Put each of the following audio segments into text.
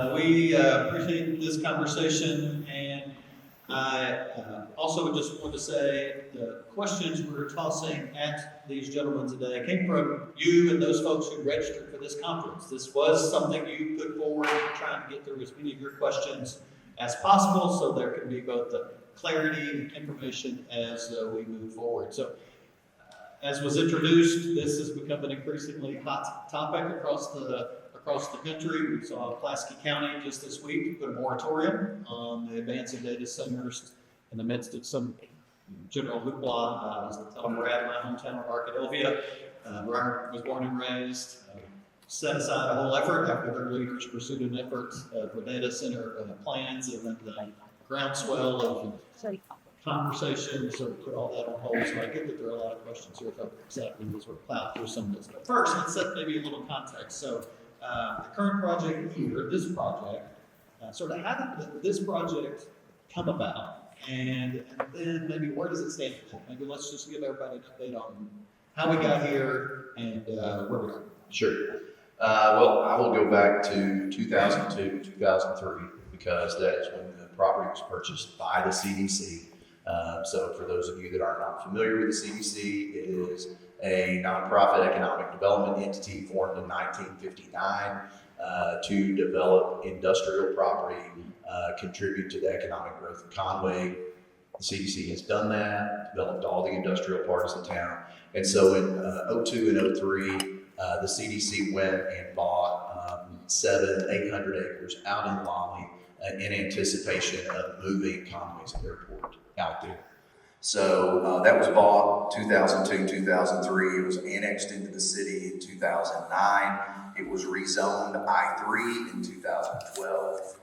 We appreciate this conversation, and I also just want to say the questions we're tossing at these gentlemen today came from you and those folks who registered for this conference. This was something you put forward, trying to get through as many of your questions as possible, so there can be both the clarity and information as we move forward. So, as was introduced, this has become an increasingly hot topic across the country. We saw Pulaski County just this week put a moratorium on the advancing data centers in the midst of some general hoopla. I was telling Brad, my hometown of Arkadelphia, where I was born and raised, set aside a whole effort after their leaders pursued an effort for data center plans, and then the groundswell of conversation, so put all that on hold. So I get that there are a lot of questions here about exactly as we're plowed through some of this. But first, let's set maybe a little context. So the current project here, this project, sort of how did this project come about? And then maybe where does it stand? Maybe let's just give everybody an update on how we got here and where we are. Sure. Well, I will go back to 2002, 2003, because that is when the property was purchased by the CDC. So for those of you that are not familiar with the CDC, it is a nonprofit economic development entity formed in 1959 to develop industrial property, contribute to the economic growth of Conway. The CDC has done that, developed all the industrial parts of town. And so in 02 and 03, the CDC went and bought 800 acres out in Lolly in anticipation of moving Conway's airport out there. So that was bought 2002, 2003. It was annexed into the city in 2009. It was rezoned I-3 in 2012.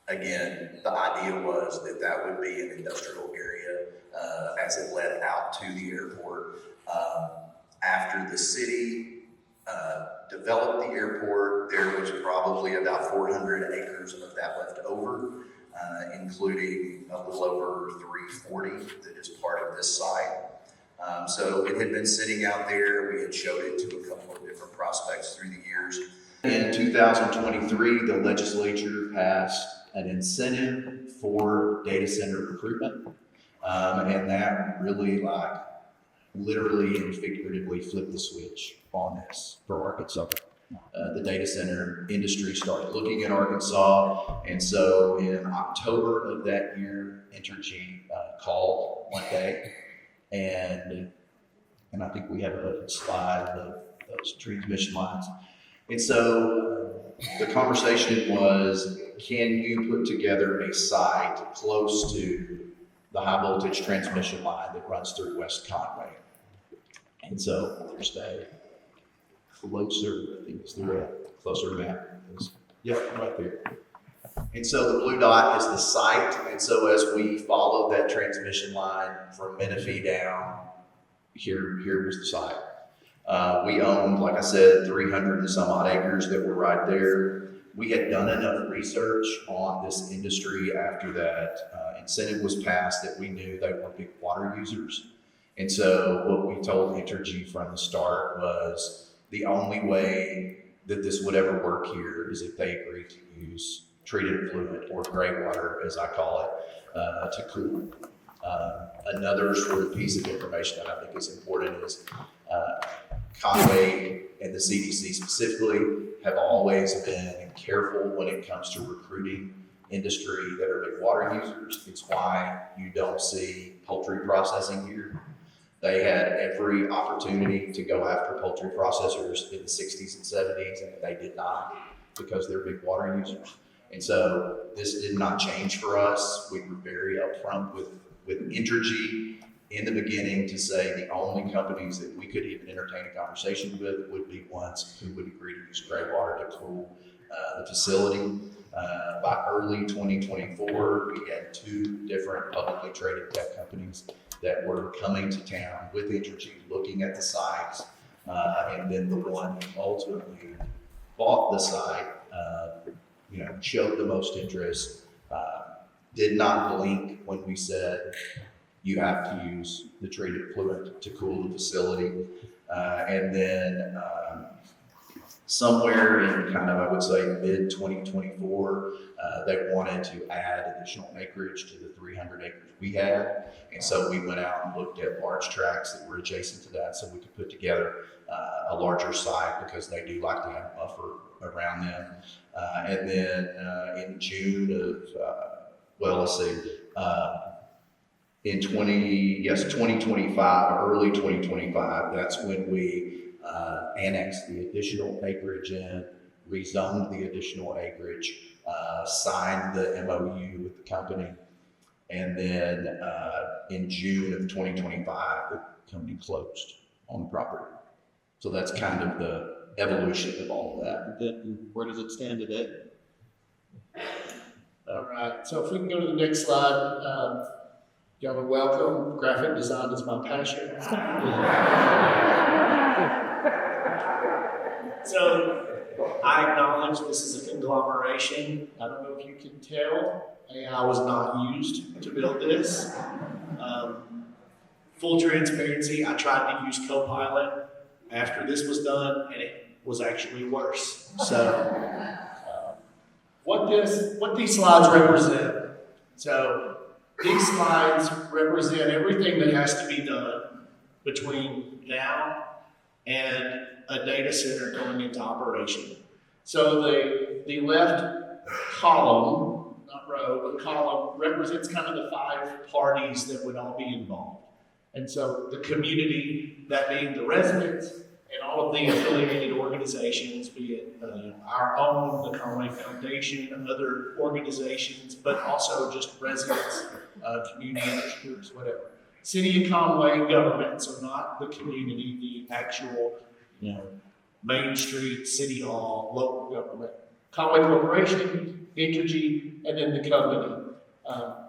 Again, the idea was that that would be an industrial area as it led out to the airport. After the city developed the airport, there was probably about 400 acres of that left over, including a little over 340 that is part of this site. So it had been sitting out there. We had showed it to a couple of different prospects through the years. In 2023, the legislature passed an incentive for data center recruitment, and that really literally and figuratively flipped the switch on this for Arkansas. The data center industry started looking at Arkansas, and so in October of that year, Entergy called one day, and I think we have a slide of those transmission lines. And so the conversation was, can you put together a site close to the high voltage transmission line that runs through West Conway? And so there's a closer, I think it's the closer map. Yep, right there. And so the blue dot is the site. And so as we followed that transmission line from Menifee down, here was the site. We owned, like I said, 300 and some odd acres that were right there. We had done enough research on this industry after that incentive was passed that we knew they were big water users. And so what we told Entergy from the start was the only way that this would ever work here is if they agreed to use treated effluent, or gray water as I call it, to cool. Another sort of piece of information that I think is important is Conway and the CDC specifically have always been careful when it comes to recruiting industry that are big water users. It's why you don't see poultry processing here. They had every opportunity to go after poultry processors in the 60s and 70s, and they did not, because they're big water users. And so this did not change for us. We were very upfront with Entergy in the beginning to say the only companies that we could even entertain a conversation with would be ones who would agree to use gray water to cool the facility. By early 2024, we had 2 different publicly traded tech companies that were coming to town with Entergy, looking at the sites, and then the one who ultimately bought the site, showed the most interest, did not blink when we said, you have to use the treated effluent to cool the facility. And then somewhere in kind of, I would say, mid-2024, they wanted to add additional acreage to the 300 acres we had. And so we went out and looked at large tracts that were adjacent to that so we could put together a larger site, because they do like to have a buffer around them. And then in June of, in 2025, early 2025, that's when we annexed the additional acreage in, rezoned the additional acreage, signed the MOU with the company, and then in June of 2025, the company closed on the property. So that's kind of the evolution of all of that. Then where does it stand today? All right, so if we can go to the next slide. Y'all are welcome. Graphic design is my passion. So I acknowledge this is a conglomeration. I don't know if you can tell, AI was not used to build this. Full transparency, I tried to use Copilot after this was done, and it was actually worse. So what these slides represent. So these slides represent everything that has to be done between now and a data center going into operation. So the left column, not row, but column, represents kind of the 5 parties that would all be involved. And so the community, that being the residents and all of the affiliated organizations, be it our own, the Conway Foundation, and other organizations, but also just residents, community interest groups, whatever. City of Conway government, so not the community, the actual, Main Street, City Hall, local government. Conway Corporation, Entergy, and then the company.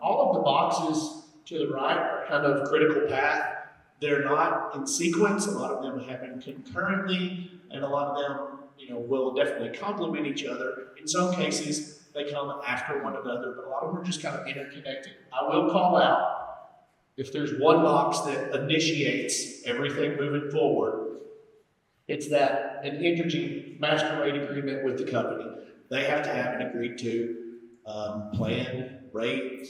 All of the boxes to the right are kind of critical path. They're not in sequence. A lot of them happen concurrently, and a lot of them, will definitely complement each other. In some cases, they come after one another, but a lot of them are just kind of interconnected. I will call out, if there's one box that initiates everything moving forward, it's that an Entergy master rate agreement with the company. They have to have an agreed to plan, rate,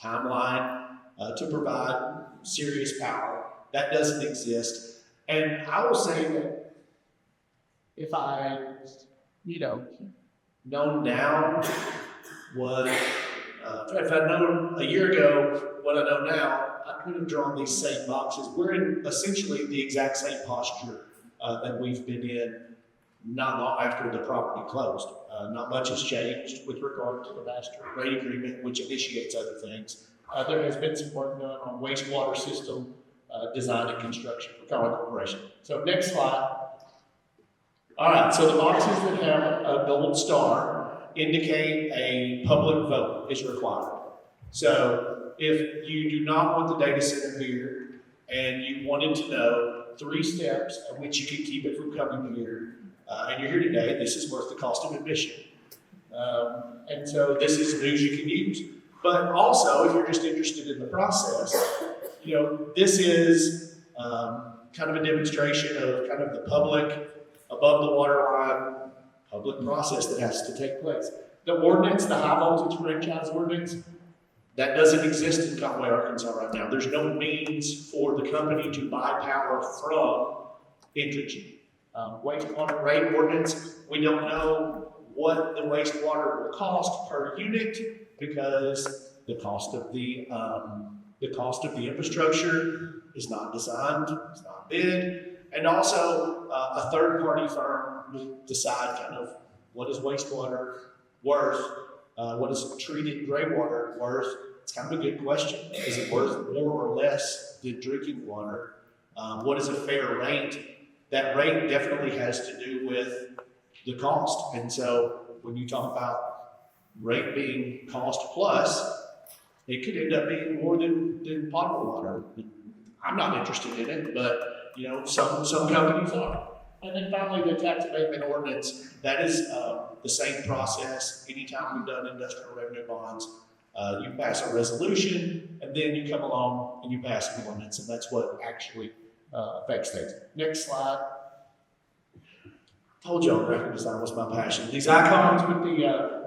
timeline to provide serious power. That doesn't exist. And I will say that if I, known now what, if I'd known a year ago what I know now, I could have drawn these same boxes. We're in essentially the exact same posture that we've been in not long after the property closed. Not much has changed with regard to the master rate agreement, which initiates other things. There has been some work done on wastewater system design and construction for Conway Corporation. So next slide. All right, so the boxes that have a gold star indicate a public vote is required. So if you do not want the data center here and you wanted to know 3 steps at which you can keep it from coming here, and you're here today, this is worth the cost of admission. And so this is news you can use. But also, if you're just interested in the process, this is kind of a demonstration of kind of the public, above the waterline, public process that has to take place. The ordinance, the high voltage franchise ordinance, that doesn't exist in Conway, Arkansas right now. There's no means for the company to buy power from Entergy. Wastewater rate ordinance, we don't know what the wastewater will cost per unit because the cost of the infrastructure is not designed, it's not bid. And also, a third-party firm will decide kind of what is wastewater worth, what is treated gray water worth. It's kind of a good question. Is it worth more or less than drinking water? What is a fair rate? That rate definitely has to do with the cost. And so when you talk about rate being cost plus, it could end up being more than potable water. I'm not interested in it, but some companies are. And then finally, the tax abatement ordinance, that is the same process. Anytime we've done industrial revenue bonds, you pass a resolution, and then you come along and you pass an ordinance, and that's what actually affects things. Next slide. told y'all graphic design was my passion. These icons with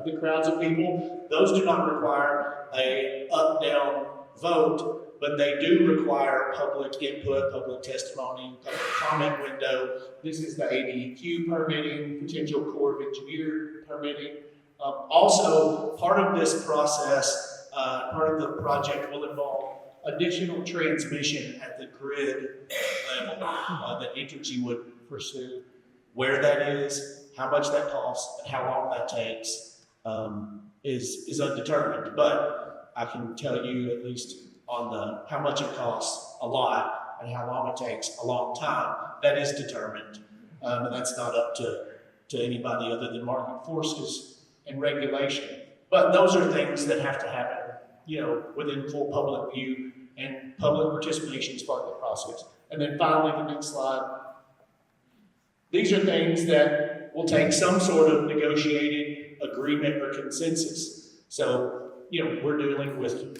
the crowds of people, those do not require a up-down vote, but they do require public input, public testimony, public comment window. This is the ADEQ permitting, potential Corps of Engineer permitting. Also, part of this process, part of the project will involve additional transmission at the grid level that Entergy would pursue. Where that is, how much that costs, and how long that takes is undetermined. But I can tell you, at least on the how much it costs a lot and how long it takes a long time, that is determined. And that's not up to anybody other than market forces and regulation. But those are things that have to happen, within full public view, and public participation is part of the process. And then finally, the next slide. These are things that will take some sort of negotiated agreement or consensus. So, we're dealing with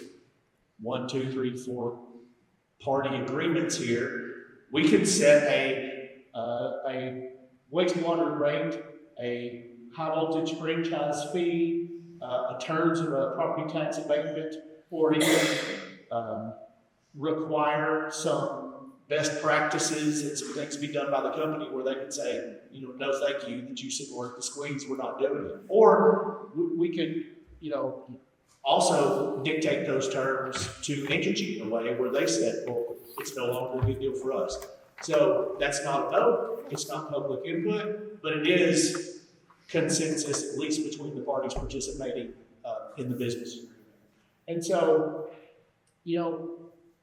1, 2, 3, 4 party agreements here. We could set a wastewater rate, a high voltage franchise fee, terms of a property tax abatement, or even require some best practices and some things be done by the company where they can say, no thank you, the juice isn't worth the squeeze, we're not doing it. Or we could, also dictate those terms to Entergy in a way where they said, well, it's no longer a good deal for us. So that's not a vote, it's not public input, but it is consensus, at least between the parties participating in the business agreement. And so,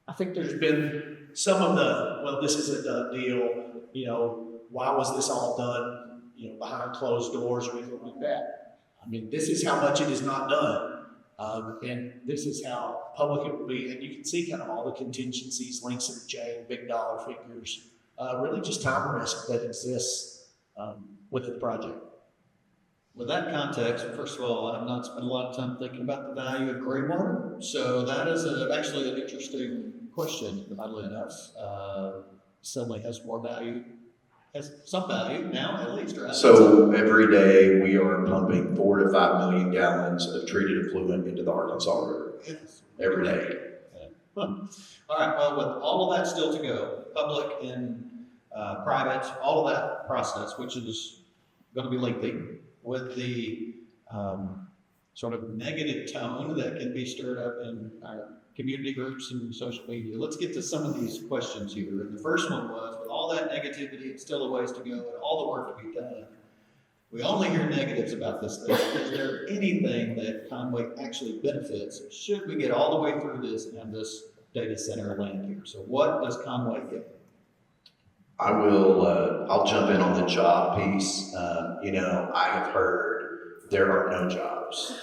I think there's been some of this is a done deal, why was this all done, behind closed doors or anything like that? I mean, this is how much it is not done. And this is how public it will be. And you can see kind of all the contingencies, links in the chain, big dollar figures, really just time risk that exists with the project. With that context, first of all, I've not spent a lot of time thinking about the value of gray water. So that is actually an interesting question, oddly enough. Suddenly has more value, has some value now at least, right? So every day we are pumping 4 to 5 million gallons of treated effluent into the Arkansas River. Every day. All right, well, with all of that still to go, public and private, all of that process, which is going to be lengthy, with the sort of negative tone that can be stirred up in our community groups and social media. Let's get to some of these questions here. And the first one was, with all that negativity, it's still a ways to go and all the work to be done. We only hear negatives about this thing. Is there anything that Conway actually benefits should we get all the way through this and have this data center land here? So what does Conway get? I'll jump in on the job piece. I have heard there are no jobs.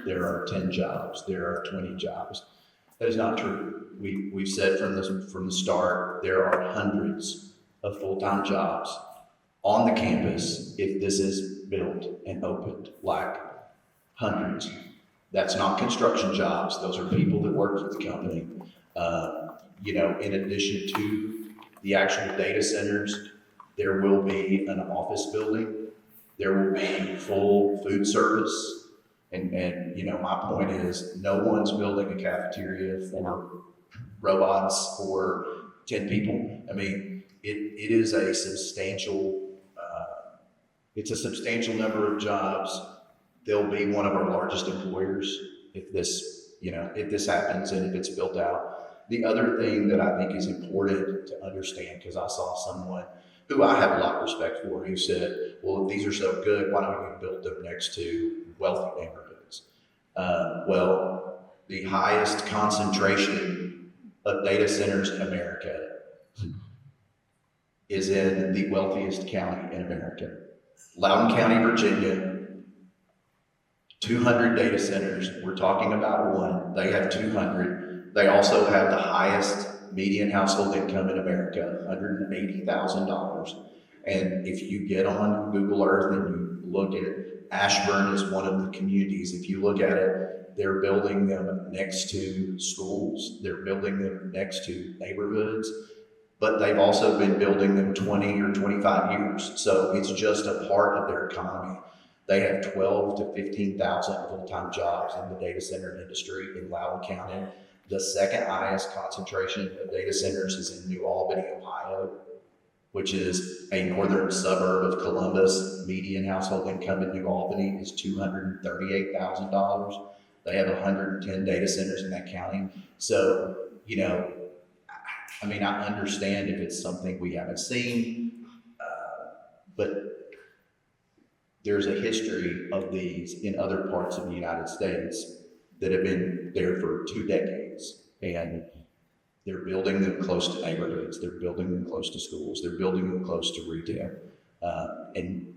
There are 10 jobs. There are 20 jobs. That is not true. We've said from the start, there are hundreds of full-time jobs on the campus if this is built and opened, like hundreds. That's not construction jobs. Those are people that work for the company. In addition to the actual data centers, there will be an office building. There will be full food service. And my point is, no one's building a cafeteria for robots for 10 people. I mean, it is a substantial, it's a substantial number of jobs. They'll be one of our largest employers if this happens and if it's built out. The other thing that I think is important to understand, because I saw someone who I have a lot of respect for, who said, well, if these are so good, why don't we build them next to wealthy neighborhoods? The highest concentration of data centers in America is in the wealthiest county in America. Loudoun County, Virginia, 200 data centers. We're talking about one. They have 200. They also have the highest median household income in America, $180,000. And if you get on Google Earth and you look at it, Ashburn is one of the communities. If you look at it, they're building them next to schools. They're building them next to neighborhoods. but they've also been building them 20 or 25 years. So it's just a part of their economy. They have 12 to 15,000 full-time jobs in the data center industry in Loudoun County. The second highest concentration of data centers is in New Albany, Ohio, which is a northern suburb of Columbus. Median household income in New Albany is $238,000. They have 110 data centers in that county. So, you know, I mean, I understand if it's something we haven't seen, but there's a history of these in other parts of the United States that have been there for 2 decades. And they're building them close to neighborhoods. They're building them close to schools. They're building them close to retail. And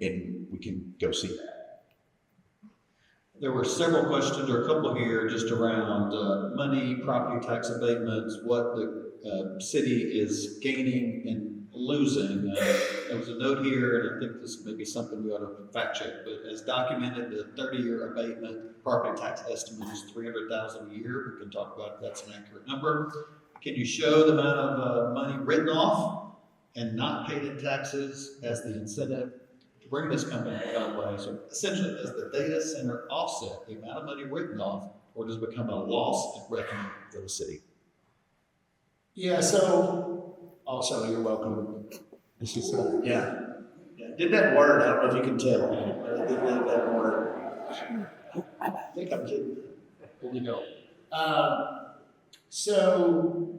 we can go see that. There were several questions, or a couple here, just around money, property tax abatements, what the city is gaining and losing. There was a note here, and I think this may be something we ought to fact check, but as documented, the 30-year abatement property tax estimate is $300,000 a year. We can talk about if that's an accurate number. Can you show the amount of money written off and not paid in taxes as the incentive to bring this company to Conway? So essentially, does the data center offset the amount of money written off, or does it become a loss in revenue for the city? Yeah, so also you're welcome. This is yeah. Did that word? I don't know if you can tell. I did that word. I think I'm kidding. Here we go. So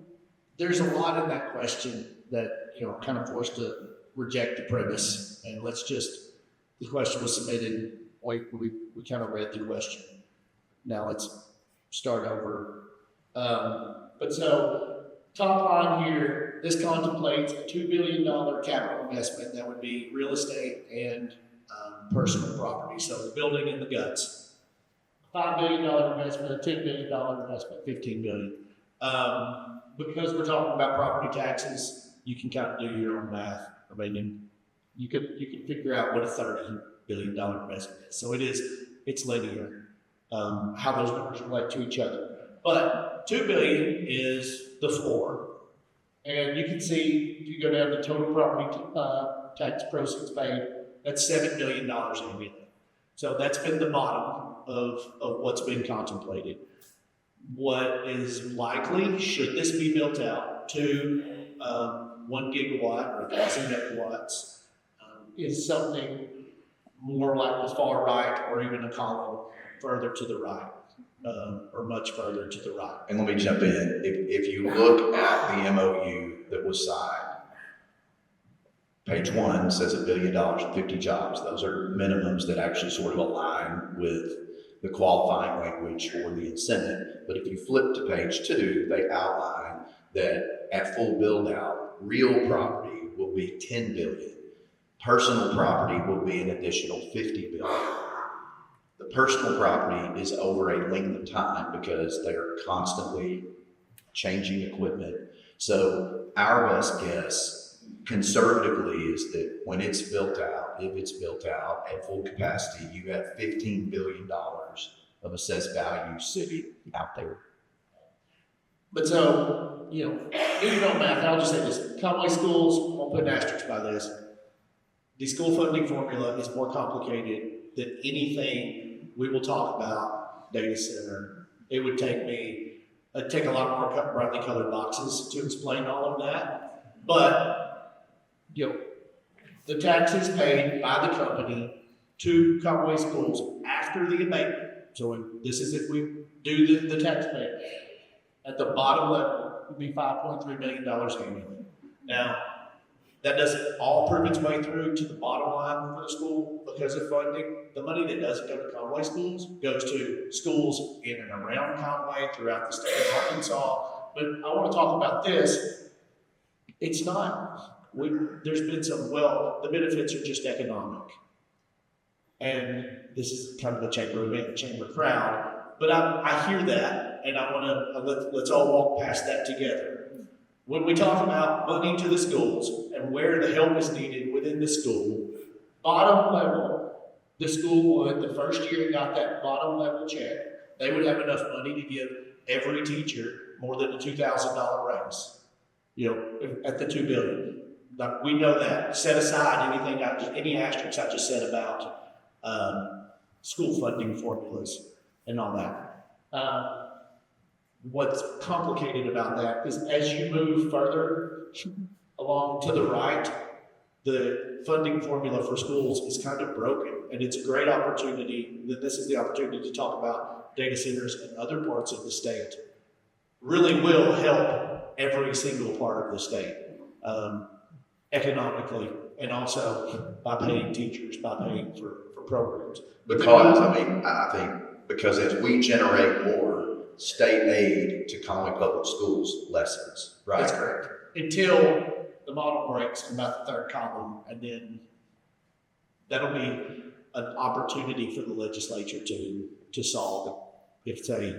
there's a lot in that question that, you know, kind of forced to reject the premise. And let's just, the question was submitted. We kind of read the question. Now let's start over. But so top line here, this contemplates a $2 billion capital investment that would be real estate and personal property. So the building and the guts. $5 billion investment, a $10 billion investment, $15 billion. Because we're talking about property taxes, you can kind of do your own math. I mean, you can figure out what a $30 billion investment is. So it's linear, how those numbers relate to each other. But $2 billion is the floor. And you can see, if you go down to total property tax proceeds paid, that's $7 billion annually. So that's been the bottom of what's been contemplated. What is likely, should this be built out to 1 gigawatt or 1,000 megawatts, is something more like the far right or even a column further to the right, or much further to the right. And let me jump in. If you look at the MOU that was signed, page 1 says $1 billion and 50 jobs. Those are minimums that actually sort of align with the qualifying language for the incentive. But if you flip to page 2, they outline that at full build out, real property will be $10 billion. Personal property will be an additional $50 billion. The personal property is over a length of time because they are constantly changing equipment. So our best guess, conservatively, is that when it's built out, if it's built out at full capacity, you have $15 billion of assessed value sitting out there. But so, you know, in your own math, I'll just say this. Conway schools, I'll put an asterisk by this. The school funding formula is more complicated than anything we will talk about data center. It would take a lot more brightly colored boxes to explain all of that. But, you know, the taxes paid by the company to Conway schools after the abatement. So this is if we do the tax payment. At the bottom level would be $5.3 million annually. Now, that doesn't all prove its way through to the bottom line for the school because of funding. The money that doesn't go to Conway schools goes to schools in and around Conway throughout the state of Arkansas. But I want to talk about this. It's not, there's been some, the benefits are just economic. And this is kind of a chamber crowd. But I hear that, and I want to, let's all walk past that together. When we talk about money to the schools and where the help is needed within the school, bottom level, the school would, the first year it got that bottom level check, they would have enough money to give every teacher more than a $2,000 raise. at the 2 billion. Like, we know that. Set aside any asterisks I just said about school funding formulas and all that. What's complicated about that is as you move further along to the right, the funding formula for schools is kind of broken, and it's a great opportunity. This is the opportunity to talk about data centers in other parts of the state. Really will help every single part of the state, economically, and also by paying teachers, by paying for programs. Because, I think, because as we generate more, state aid to Conway Public Schools lessens, right? That's correct. Until the model breaks in about the third column, and then that'll be an opportunity for the legislature to solve if, say,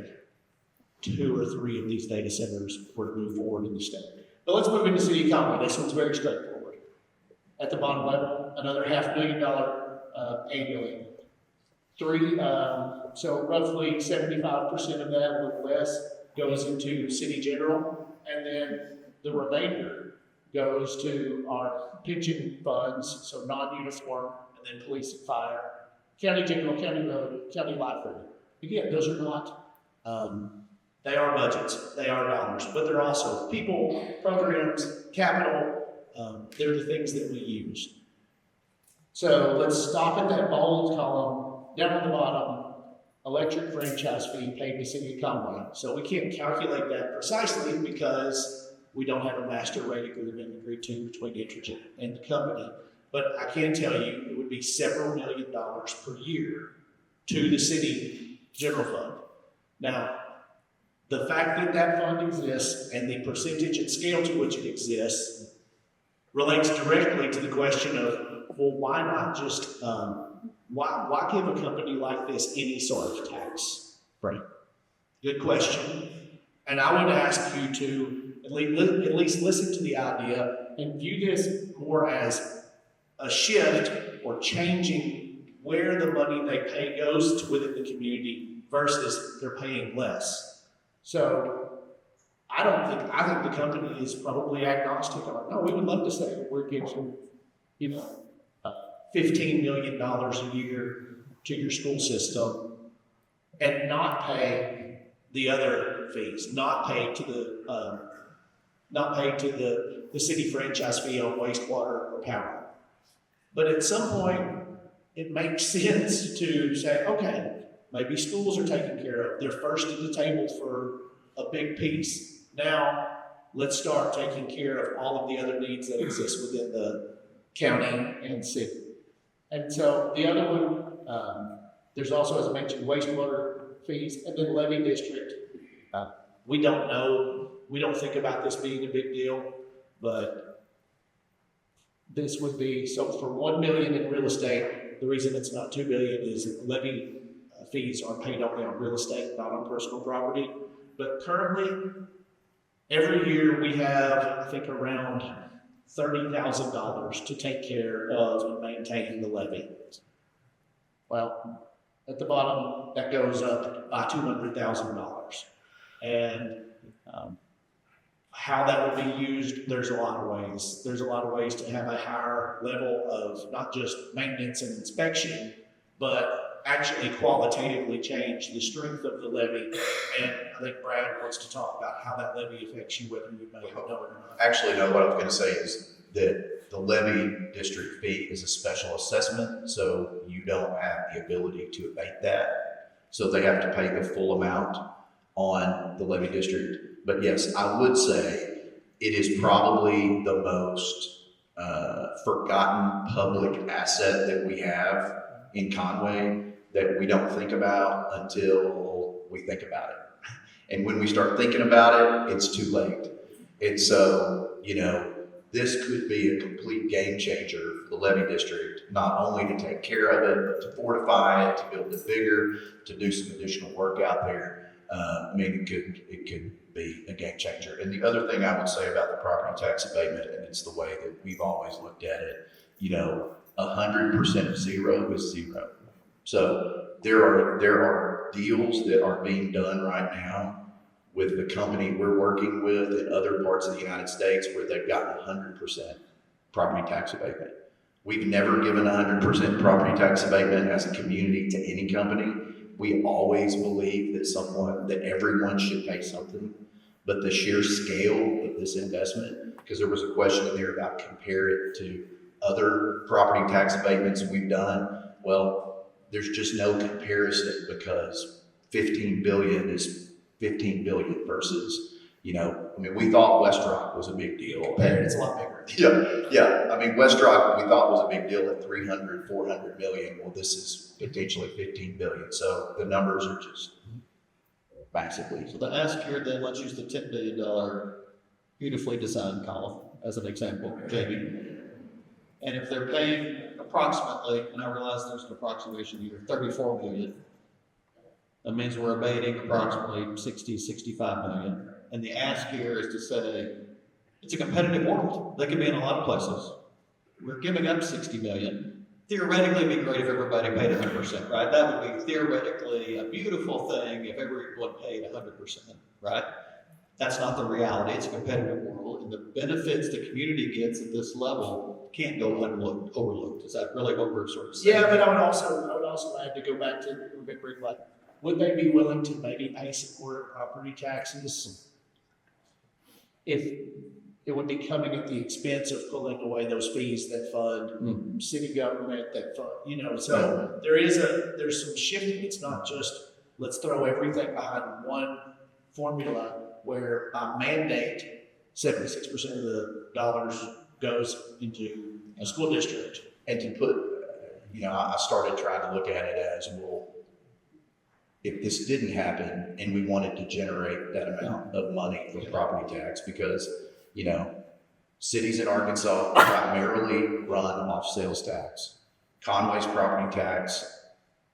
2 or 3 of these data centers were to move forward in the state. But let's move into City of Conway. This one's very straightforward. At the bottom level, another $500,000 annually. So roughly 75% of that, a little less, goes into city general, and then the remainder goes to our pension funds, so non-uniform, and then police and fire, county general, county road, county library. Again, those are not, they are budgets, they are dollars, but they're also people, programs, capital, they're the things that we use. So let's stop at that bold column. Down at the bottom, electric franchise fee paid to City of Conway. So we can't calculate that precisely because we don't have a master rate agreement agreed to between Entergy and the company. But I can tell you it would be several $1 million per year to the city general fund. Now, the fact that that fund exists and the percentage and scale to which it exists relates directly to the question of, well, why not just why give a company like this any sort of tax break? Good question. And I would ask you to at least listen to the idea and view this more as a shift or changing where the money they pay goes to within the community versus they're paying less. So I think the company is probably agnostic on, no, we would love to say we're getting, $15 million a year to your school system and not pay the other fees, not pay to the city franchise fee on wastewater or power. But at some point, it makes sense to say, okay, maybe schools are taken care of. They're first at the table for a big piece. Now, let's start taking care of all of the other needs that exist within the county and city. And so the other one, there's also, as I mentioned, wastewater fees, and then levy district. We don't know, we don't think about this being a big deal, but this would be, so for $1 million in real estate, the reason it's not $2 billion is levy fees are paid only on real estate, not on personal property. But currently, every year we have, I think, around $30,000 to take care of and maintain the levy. Well, at the bottom, that goes up by $200,000. And how that would be used, there's a lot of ways. There's a lot of ways to have a higher level of not just maintenance and inspection, but actually qualitatively change the strength of the levy. And I think Brad wants to talk about how that levy affects you, whether you may know it or not. Actually, no, what I was going to say is that the levy district fee is a special assessment, so you don't have the ability to abate that. So they have to pay the full amount on the levy district. But yes, I would say it is probably the most forgotten public asset that we have in Conway that we don't think about until we think about it. And when we start thinking about it, it's too late. And so, this could be a complete game changer for the levy district, not only to take care of it, but to fortify it, to build it bigger, to do some additional work out there. It could be a game changer. And the other thing I would say about the property tax abatement, and it's the way that we've always looked at it, 100% of zero is zero. So there are deals that are being done right now with the company we're working with in other parts of the United States where they've gotten 100% property tax abatement. We've never given 100% property tax abatement as a community to any company. We always believe that everyone should pay something, but the sheer scale of this investment, because there was a question in there about compare it to other property tax abatements we've done. Well, there's just no comparison because 15 billion is 15 billion versus, we thought West Rock was a big deal. It's a lot bigger. Yeah. I mean, West Rock, we thought was a big deal at 300, 400 million. Well, this is potentially 15 billion. So the numbers are just massively. So the ask here then, let's use the $10 billion beautifully designed column as an example, Jamie. And if they're paying approximately, and I realize there's an approximation here, 34 million, that means we're abating approximately 60, 65 million. And the ask here is to say, it's a competitive world. They could be in a lot of places. We're giving up 60 million. Theoretically, it'd be great if everybody paid 100%, right? That would be theoretically a beautiful thing if everyone paid 100%, right? That's not the reality. It's a competitive world, and the benefits the community gets at this level can't go overlooked. Is that really what we're sort of saying? Yeah, but I would also add to go back to like, would they be willing to maybe pay some more property taxes if it would be coming at the expense of pulling away those fees that fund city government, that fund, so there's some shifting. It's not just let's throw everything behind one formula where by mandate 76% of the dollars goes into a school district. And to put, I started trying to look at it as, well, if this didn't happen and we wanted to generate that amount of money from property tax, because, cities in Arkansas primarily run off sales tax. Conway's property tax,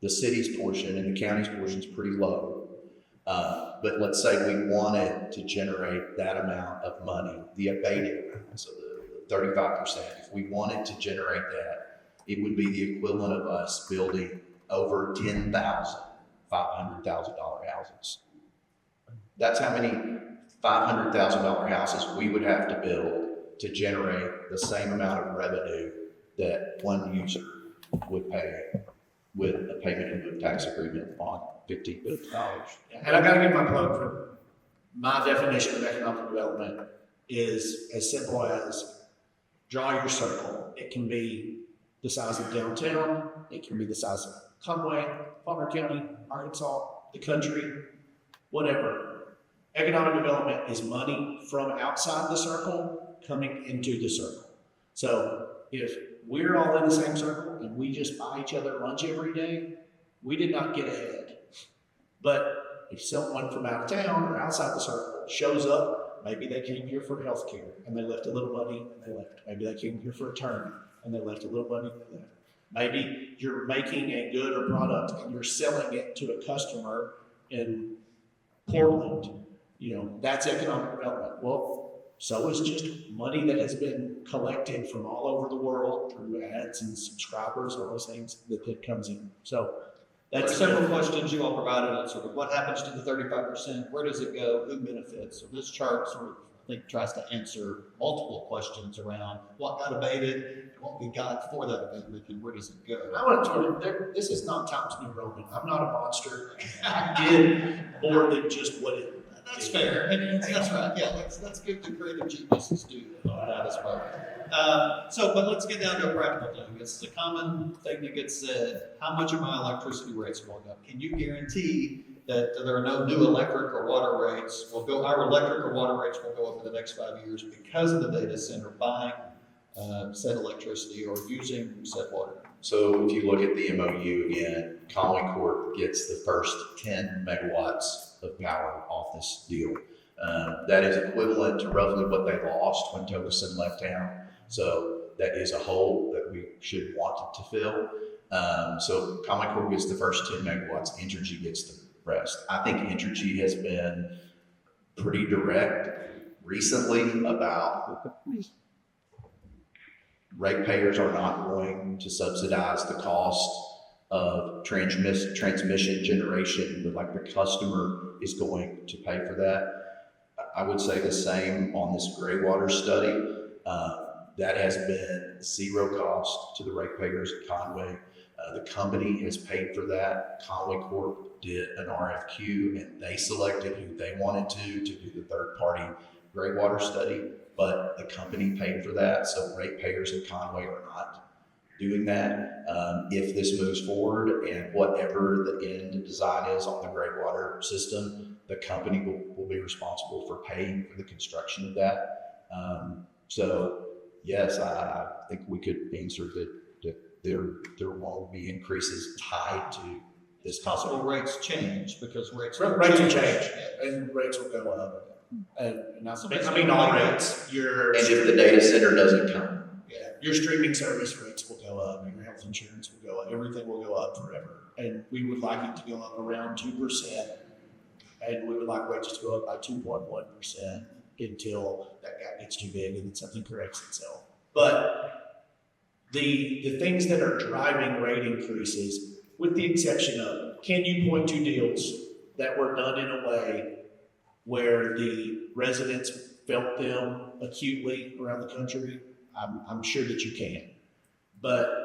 the city's portion and the county's portion is pretty low. But let's say we wanted to generate that amount of money, the abated amount, so the 35%, if we wanted to generate that, it would be the equivalent of us building over 10,000 $500,000 houses. That's how many $500,000 houses we would have to build to generate the same amount of revenue that one user would pay with a payment in lieu of tax agreement on $15 billion. And I gotta give my plug for my definition of economic development is as simple as draw your circle. It can be the size of downtown, it can be the size of Conway, Faulkner County, Arkansas, the country, whatever. Economic development is money from outside the circle coming into the circle. So if we're all in the same circle and we just buy each other lunch every day, we did not get ahead. But if someone from out of town or outside the circle shows up, maybe they came here for health care and they left a little money and they left. Maybe they came here for a term and they left a little money and they left. Maybe you're making a good or product and you're selling it to a customer in Portland. That's economic development. Well, so is just money that has been collected from all over the world through ads and subscribers, all those things that comes in. So That's several questions you all provided on sort of what happens to the 35%, where does it go, who benefits? So this chart sort of, I think, tries to answer multiple questions around what got abated, what we got for that abatement, and where does it go? I want to tell you, this is not Times New Roman. I'm not a monster. I did more than just what it That's fair, and that's right, yeah, let's give the creative geniuses due on that as well. But let's get down to a practical thing. It's a common thing that gets said, how much are my electricity rates going up? Can you guarantee that there are no new electric or water rates our electric or water rates will go up in the next 5 years because of the data center buying said electricity or using said water? So if you look at the MOU again, Conway Court gets the first 10 megawatts of power off this deal. That is equivalent to roughly what they lost when Togoson left town. So that is a hole that we should want to fill. So Conway Court gets the first 10 megawatts, Entergy gets the rest. I think Entergy has been pretty direct recently about ratepayers are not going to subsidize the cost of transmission generation, but like the customer is going to pay for that. I would say the same on this gray water study. That has been zero cost to the ratepayers at Conway. The company has paid for that. Conway Corp did an RFQ and they selected who they wanted to do the third party gray water study, but the company paid for that. So ratepayers at Conway are not doing that. If this moves forward and whatever the end design is on the gray water system, the company will be responsible for paying for the construction of that. So yes, I think we could answer that there won't be increases tied to this. Possible rates change because rates Rates will change, and rates will go up. And I mean, all rates, And if the data center doesn't come, yeah, your streaming service rates will go up, and your health insurance will go up, everything will go up forever. And we would like it to go up around 2%, and we would like rates to go up by 2.1% until that gap gets too big and then something corrects itself. But the things that are driving rate increases, with the exception of, can you point to deals that were done in a way where the residents felt them acutely around the country? I'm sure that you can. But,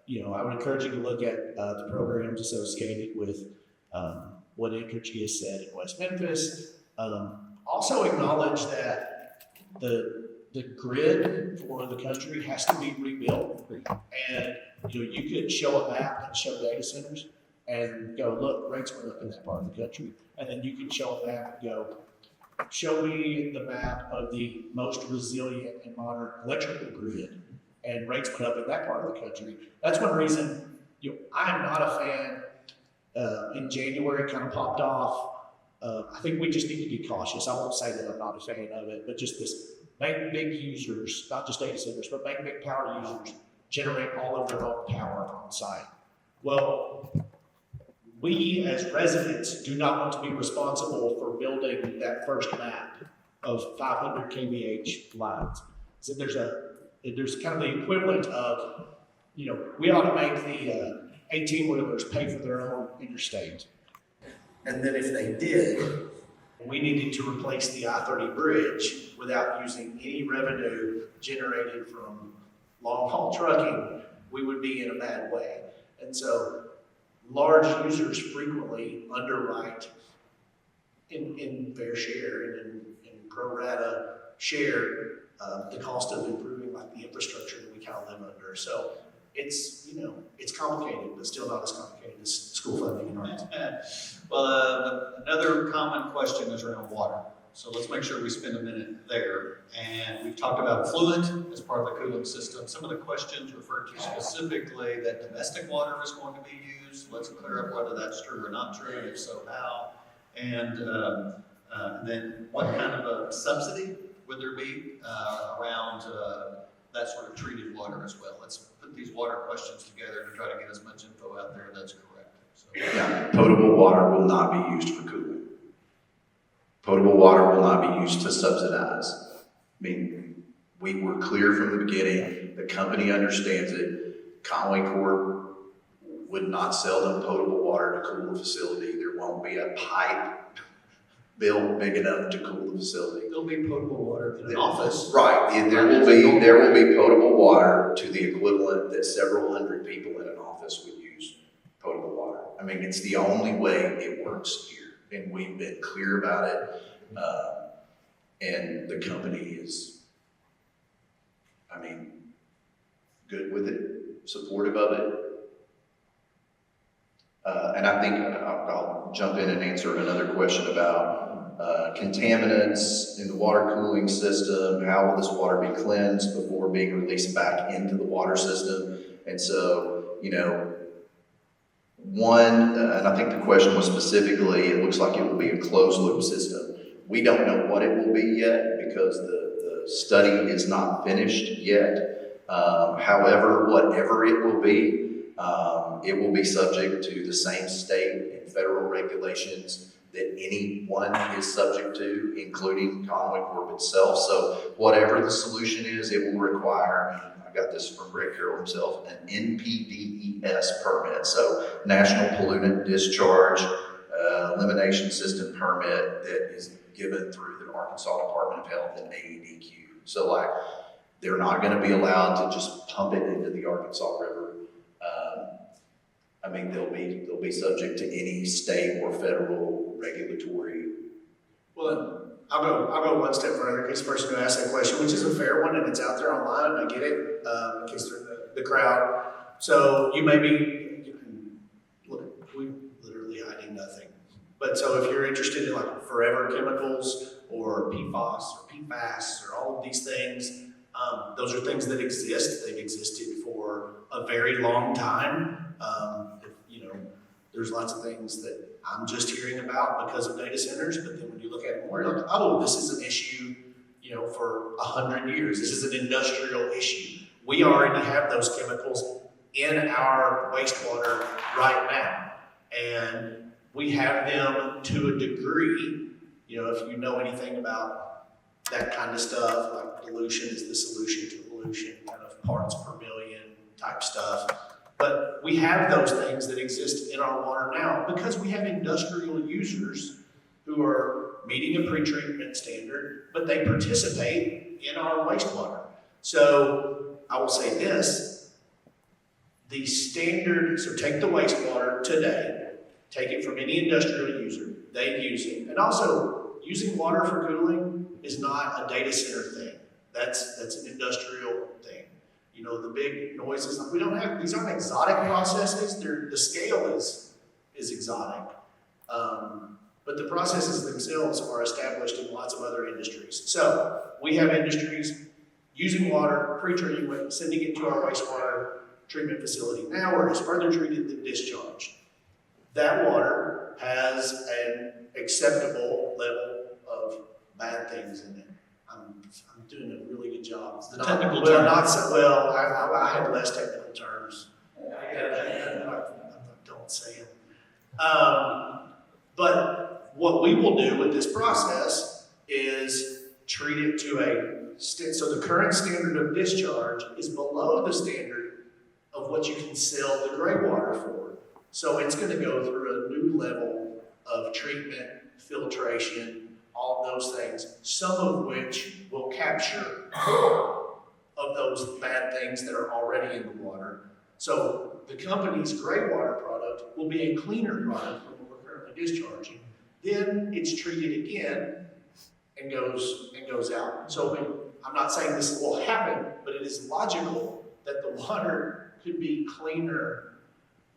I would encourage you to look at the programs associated with what Entergy has said in West Memphis. Also acknowledge that the grid for the country has to be rebuilt. And, you could show a map and show data centers and go, look, rates went up in that part of the country. And then you can show a map and go, show me the map of the most resilient and modern electrical grid, and rates went up in that part of the country. That's one reason, I am not a fan. In January, it kind of popped off. I think we just need to be cautious. I won't say that I'm not a fan of it, but just this, make big users, not just data centers, but make big power users generate all of their own power on site. Well, we as residents do not want to be responsible for building that first map of 500 kVH lines. So there's kind of the equivalent of, we ought to make the 18-wheelers pay for their own interstate. And then if they did, We needed to replace the I-30 bridge without using any revenue generated from long-haul trucking, we would be in a bad way. And so large users frequently underwrite in fair share and in pro rata share the cost of improving like the infrastructure that we kind of live under. So it's, it's complicated, but still not as complicated as school funding in Arkansas. Well, another common question is around water. So let's make sure we spend a minute there. And we've talked about effluent as part of the cooling system. Some of the questions refer to specifically that domestic water is going to be used. Let's clear up whether that's true or not true, if so, how. And then what kind of a subsidy would there be around that sort of treated water as well? Let's put these water questions together to try to get as much info out there that's correct. So. yeah, potable water will not be used for cooling. Potable water will not be used to subsidize. I mean, we were clear from the beginning. The company understands it. Conway Corp would not sell them potable water to cool the facility. There won't be a pipe built big enough to cool the facility. There'll be potable water in the office. Right. There will be potable water to the equivalent that several hundred people in an office would use potable water. I mean, it's the only way it works here. And we've been clear about it, and the company is, good with it, supportive of it. And I think I'll jump in and answer another question about contaminants in the water cooling system. How will this water be cleansed before being released back into the water system? And so, and I think the question was specifically, it looks like it will be a closed loop system. We don't know what it will be yet because the study is not finished yet. However, whatever it will be subject to the same state and federal regulations that anyone is subject to, including Conway Corp itself. So whatever the solution is, it will require, and I got this from Greg Carroll himself, an NPDES permit. So National Pollutant Discharge Elimination System permit that is given through the Arkansas Department of Health and AEDQ. So like, they're not going to be allowed to just pump it into the Arkansas River. I mean, they'll be subject to any state or federal regulatory. Well, I'll go one step further, in case the person who asked that question, which is a fair one, and it's out there online, and I get it, in case they're in the crowd. So you may be, look, we literally hiding nothing. But so if you're interested in like forever chemicals or PFAS or PFAS or all of these things, those are things that exist. They've existed for a very long time. There's lots of things that I'm just hearing about because of data centers, but then when you look at it more, you're like, oh, this is an issue, for 100 years. This is an industrial issue. We already have those chemicals in our wastewater right now. And we have them to a degree, if you know anything about that kind of stuff, like dilution is the solution to pollution, kind of parts per million type stuff. But we have those things that exist in our water now because we have industrial users who are meeting a pretreatment standard, but they participate in our wastewater. So I will say this, the standard, so take the wastewater today, take it from any industrial user, they use it. And also, using water for cooling is not a data center thing. That's an industrial thing. The big noises, we don't have, these aren't exotic processes. The scale is exotic. But the processes themselves are established in lots of other industries. So we have industries using water, pre-treating it, sending it to our wastewater treatment facility now, where it's further treated than discharged. That water has an acceptable level of bad things in it. I'm doing a really good job. The technical well, term. not so well. I had less technical terms. Don't say it. But what we will do with this process is treat it to so the current standard of discharge is below the standard of what you can sell the gray water for. So it's going to go through a new level of treatment, filtration, all of those things, some of which will capture of those bad things that are already in the water. So the company's gray water product will be a cleaner product than what we're currently discharging. Then it's treated again and goes out. So I'm not saying this will happen, but it is logical that the water could be cleaner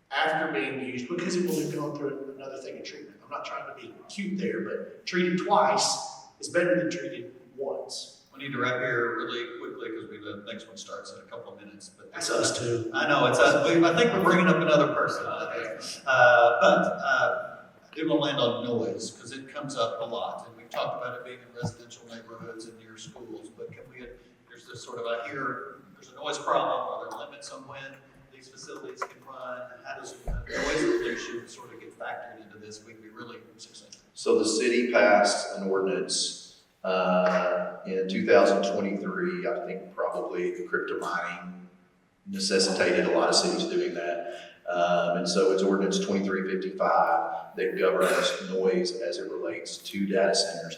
after being used because it will have gone through another thing of treatment. I'm not trying to be cute there, but treated twice is better than treated once. We need to wrap here really quickly because the next one starts in a couple of minutes. But That's us too. I know, it's us. I think we're bringing up another person. It will land on noise because it comes up a lot. And we've talked about it being in residential neighborhoods and near schools. But there's this sort of, I hear there's a noise problem. Are there limits on when these facilities can run? How does noise pollution sort of get factored into this? We'd be really successful. So the city passed an ordinance in 2023. I think probably the crypto mining necessitated a lot of cities doing that. And so it's ordinance 2355 that governs noise as it relates to data centers.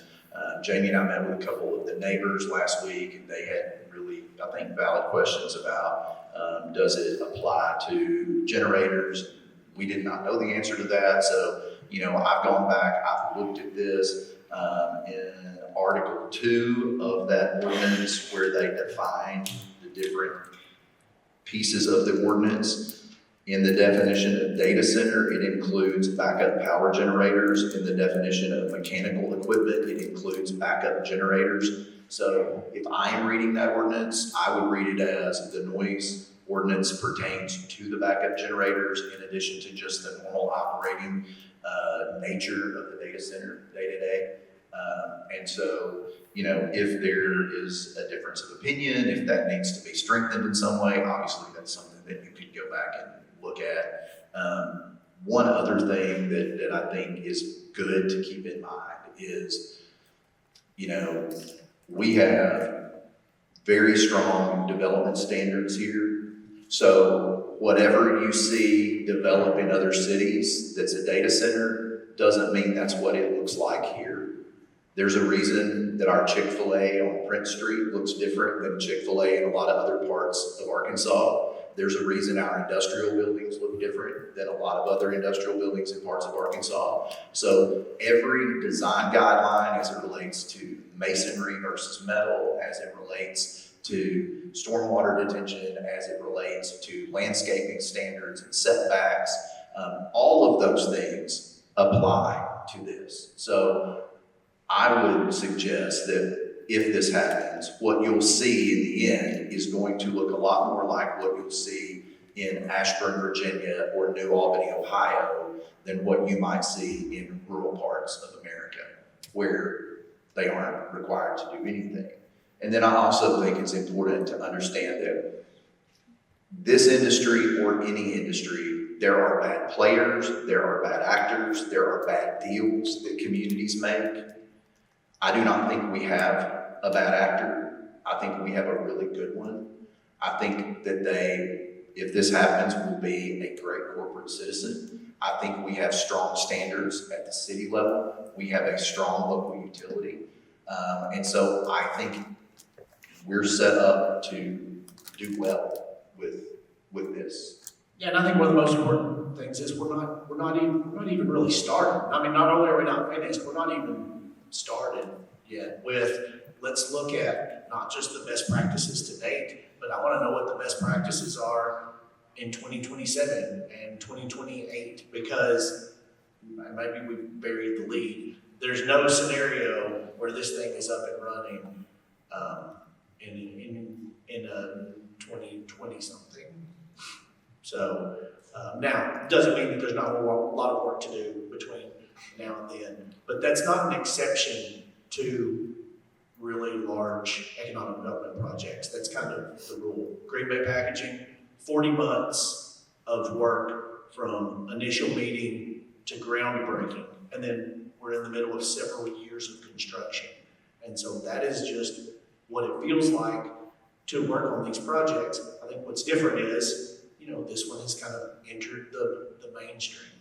Jamie and I met with a couple of the neighbors last week, and they had really, I think, valid questions about does it apply to generators? We did not know the answer to that. So, I've gone back, I've looked at this in Article 2 of that ordinance where they define the different pieces of the ordinance. In the definition of data center, it includes backup power generators. In the definition of mechanical equipment, it includes backup generators. So if I am reading that ordinance, I would read it as the noise ordinance pertains to the backup generators in addition to just the normal operating nature of the data center day to day. And so, if there is a difference of opinion, if that needs to be strengthened in some way, obviously that's something that you could go back and look at. One other thing that I think is good to keep in mind is, we have very strong development standards here. So whatever you see develop in other cities that's a data center doesn't mean that's what it looks like here. There's a reason that our Chick-fil-A on Prince Street looks different than Chick-fil-A in a lot of other parts of Arkansas. There's a reason our industrial buildings look different than a lot of other industrial buildings in parts of Arkansas. So every design guideline as it relates to masonry versus metal, as it relates to stormwater detention, as it relates to landscaping standards and setbacks, all of those things apply to this. So I would suggest that if this happens, what you'll see in the end is going to look a lot more like what you'll see in Ashburn, Virginia, or New Albany, Ohio, than what you might see in rural parts of America, where they aren't required to do anything. And then I also think it's important to understand that this industry, or any industry, there are bad players, there are bad actors, there are bad deals that communities make. I do not think we have a bad actor. I think we have a really good one. I think that if this happens, will be a great corporate citizen. I think we have strong standards at the city level. We have a strong local utility. And so I think we're set up to do well with this. Yeah, and I think one of the most important things is we're not even really started. I mean, not only are we not finished, we're not even started yet with, let's look at not just the best practices to date, but I want to know what the best practices are in 2027 and 2028, because maybe we buried the lead. There's no scenario where this thing is up and running in a 2020 something. So now, doesn't mean that there's not a lot of work to do between now and then, but that's not an exception to really large economic development projects. That's kind of the rule. Green Bay Packaging, 40 months of work from initial meeting to groundbreaking, and then we're in the middle of several years of construction. And so that is just what it feels like to work on these projects. I think what's different is, this one has kind of entered the mainstream.